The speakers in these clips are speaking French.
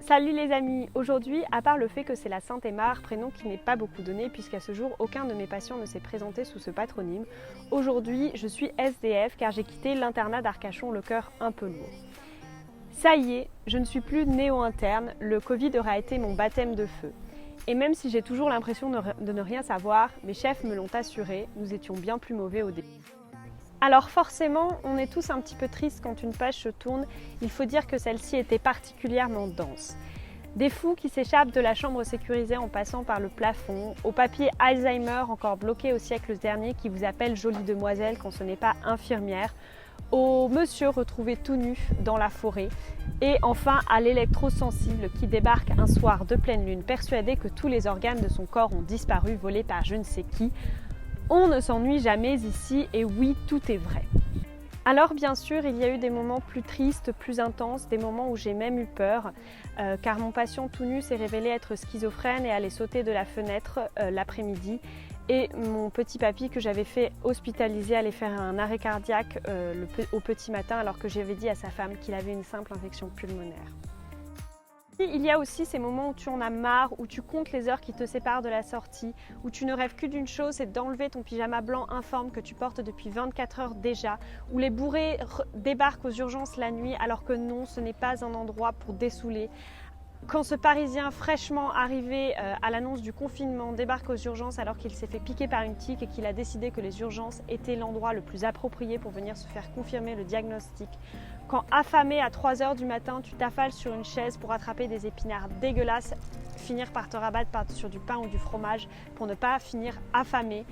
Salut les amis! Aujourd'hui, à part le fait que c'est la Sainte-Aymar, prénom qui n'est pas beaucoup donné puisqu'à ce jour, aucun de mes patients ne s'est présenté sous ce patronyme, aujourd'hui je suis SDF car j'ai quitté l'internat d'Arcachon le cœur un peu lourd. Ça y est, je ne suis plus néo-interne, le Covid aura été mon baptême de feu. Et même si j'ai toujours l'impression de ne rien savoir, mes chefs me l'ont assuré, nous étions bien plus mauvais au début. Alors forcément, on est tous un petit peu tristes quand une page se tourne, il faut dire que celle-ci était particulièrement dense. Des fous qui s'échappent de la chambre sécurisée en passant par le plafond, au papier Alzheimer encore bloqué au siècle dernier qui vous appelle jolie demoiselle quand ce n'est pas infirmière, au monsieur retrouvé tout nu dans la forêt et enfin à l'électrosensible qui débarque un soir de pleine lune persuadé que tous les organes de son corps ont disparu volés par je ne sais qui. On ne s'ennuie jamais ici et oui, tout est vrai. Alors bien sûr, il y a eu des moments plus tristes, plus intenses, des moments où j'ai même eu peur, car mon patient tout nu s'est révélé être schizophrène et allait sauter de la fenêtre l'après-midi. Et mon petit papy que j'avais fait hospitaliser allait faire un arrêt cardiaque au petit matin alors que j'avais dit à sa femme qu'il avait une simple infection pulmonaire. Il y a aussi ces moments où tu en as marre, où tu comptes les heures qui te séparent de la sortie, où tu ne rêves que d'une chose, c'est d'enlever ton pyjama blanc informe que tu portes depuis 24 heures déjà, où les bourrés débarquent aux urgences la nuit alors que non, ce n'est pas un endroit pour dessouler. Quand ce Parisien fraîchement arrivé à l'annonce du confinement débarque aux urgences alors qu'il s'est fait piquer par une tique et qu'il a décidé que les urgences étaient l'endroit le plus approprié pour venir se faire confirmer le diagnostic. Quand affamé à 3 h du matin, tu t'affales sur une chaise pour attraper des épinards dégueulasses, finir par te rabattre sur du pain ou du fromage pour ne pas finir affamé.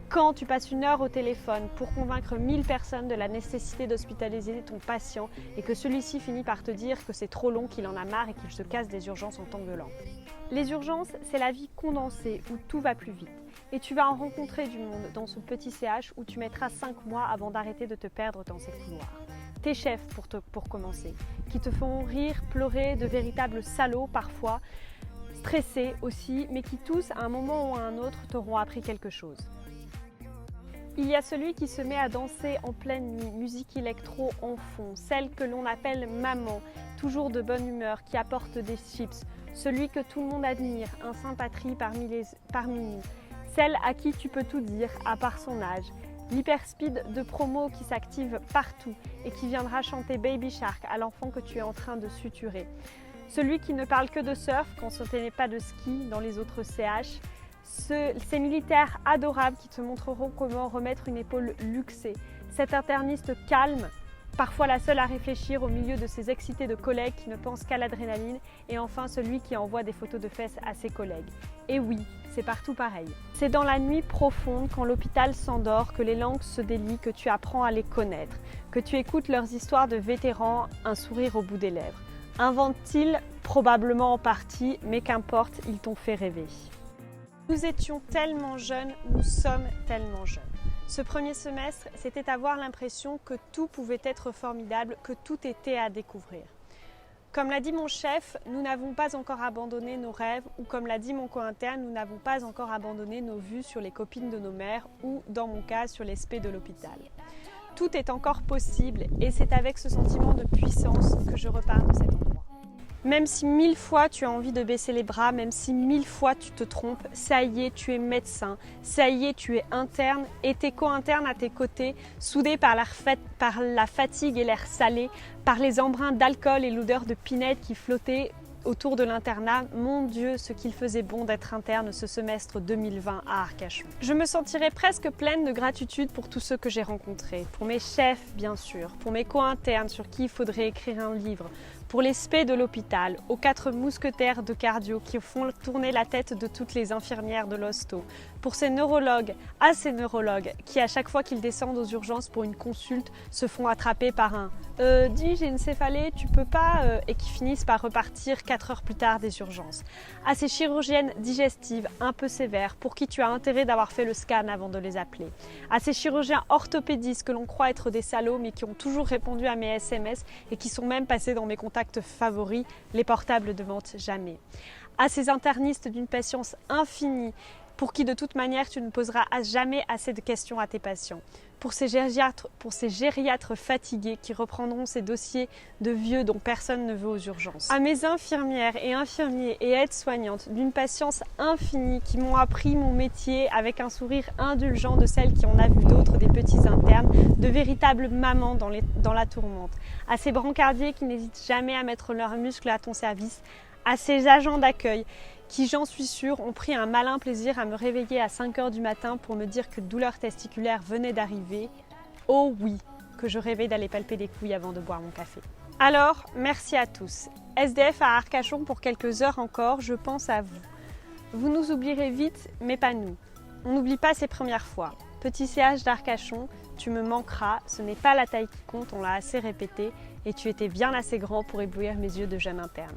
Quand tu passes 1 heure au téléphone pour convaincre 1000 personnes de la nécessité d'hospitaliser ton patient et que celui-ci finit par te dire que c'est trop long, qu'il en a marre et qu'il se casse des urgences en t'engueulant. Les urgences, c'est la vie condensée où tout va plus vite. Et tu vas en rencontrer du monde dans ce petit CH où tu mettras 5 mois avant d'arrêter de te perdre dans ces couloirs. Tes chefs pour commencer, qui te font rire, pleurer, de véritables salauds parfois, stressés aussi, mais qui tous, à un moment ou à un autre, t'auront appris quelque chose. Il y a celui qui se met à danser en pleine nuit, musique électro en fond, celle que l'on appelle maman, toujours de bonne humeur, qui apporte des chips, celui que tout le monde admire, un saint patrie parmi nous, celle à qui tu peux tout dire, à part son âge, l'hyperspeed de promo qui s'active partout et qui viendra chanter Baby Shark à l'enfant que tu es en train de suturer, celui qui ne parle que de surf quand ce n'est pas de ski dans les autres CH, ces militaires adorables qui te montreront comment remettre une épaule luxée, cet interniste calme, parfois la seule à réfléchir au milieu de ses excités de collègues qui ne pensent qu'à l'adrénaline, et enfin celui qui envoie des photos de fesses à ses collègues. Et oui, c'est partout pareil. C'est dans la nuit profonde, quand l'hôpital s'endort, que les langues se délient, que tu apprends à les connaître, que tu écoutes leurs histoires de vétérans, un sourire au bout des lèvres. Inventent-ils? Probablement en partie, mais qu'importe, ils t'ont fait rêver. Nous étions tellement jeunes, nous sommes tellement jeunes. Ce premier semestre, c'était avoir l'impression que tout pouvait être formidable, que tout était à découvrir. Comme l'a dit mon chef, nous n'avons pas encore abandonné nos rêves, ou comme l'a dit mon co-interne, nous n'avons pas encore abandonné nos vues sur les copines de nos mères, ou dans mon cas, sur les spés de l'hôpital. Tout est encore possible, et c'est avec ce sentiment de puissance que je repars de cet endroit. Même si 1000 fois tu as envie de baisser les bras, même si 1000 fois tu te trompes, ça y est, tu es médecin, ça y est, tu es interne et tes co-internes à tes côtés, soudés par la fatigue et l'air salé, par les embruns d'alcool et l'odeur de pinette qui flottaient autour de l'internat. Mon Dieu, ce qu'il faisait bon d'être interne ce semestre 2020 à Arcachon. Je me sentirais presque pleine de gratitude pour tous ceux que j'ai rencontrés, pour mes chefs bien sûr, pour mes co-internes sur qui il faudrait écrire un livre, pour les spés de l'hôpital, aux 4 mousquetaires de cardio qui font tourner la tête de toutes les infirmières de l'hosto, pour ces neurologues qui à chaque fois qu'ils descendent aux urgences pour une consulte se font attraper par un dis j'ai une céphalée, tu peux pas et qui finissent par repartir 4 heures plus tard des urgences. À ces chirurgiennes digestives un peu sévères pour qui tu as intérêt d'avoir fait le scan avant de les appeler. À ces chirurgiens orthopédistes que l'on croit être des salauds mais qui ont toujours répondu à mes SMS et qui sont même passés dans mes contacts favoris, les portables ne mentent jamais. À ces internistes d'une patience infinie pour qui de toute manière tu ne poseras jamais assez de questions à tes patients, pour ces gériatres fatigués qui reprendront ces dossiers de vieux dont personne ne veut aux urgences. À mes infirmières et infirmiers et aides-soignantes d'une patience infinie qui m'ont appris mon métier avec un sourire indulgent de celle qui en a vu d'autres, des petits internes, de véritables mamans dans la tourmente. À ces brancardiers qui n'hésitent jamais à mettre leurs muscles à ton service, à ces agents d'accueil qui, j'en suis sûre, ont pris un malin plaisir à me réveiller à 5 h du matin pour me dire que douleur testiculaire venait d'arriver. Oh oui, que je rêvais d'aller palper des couilles avant de boire mon café. Alors, merci à tous. SDF à Arcachon pour quelques heures encore, je pense à vous. Vous nous oublierez vite, mais pas nous. On n'oublie pas ces premières fois. Petit CH d'Arcachon, tu me manqueras, ce n'est pas la taille qui compte, on l'a assez répété, et tu étais bien assez grand pour éblouir mes yeux de jeune interne.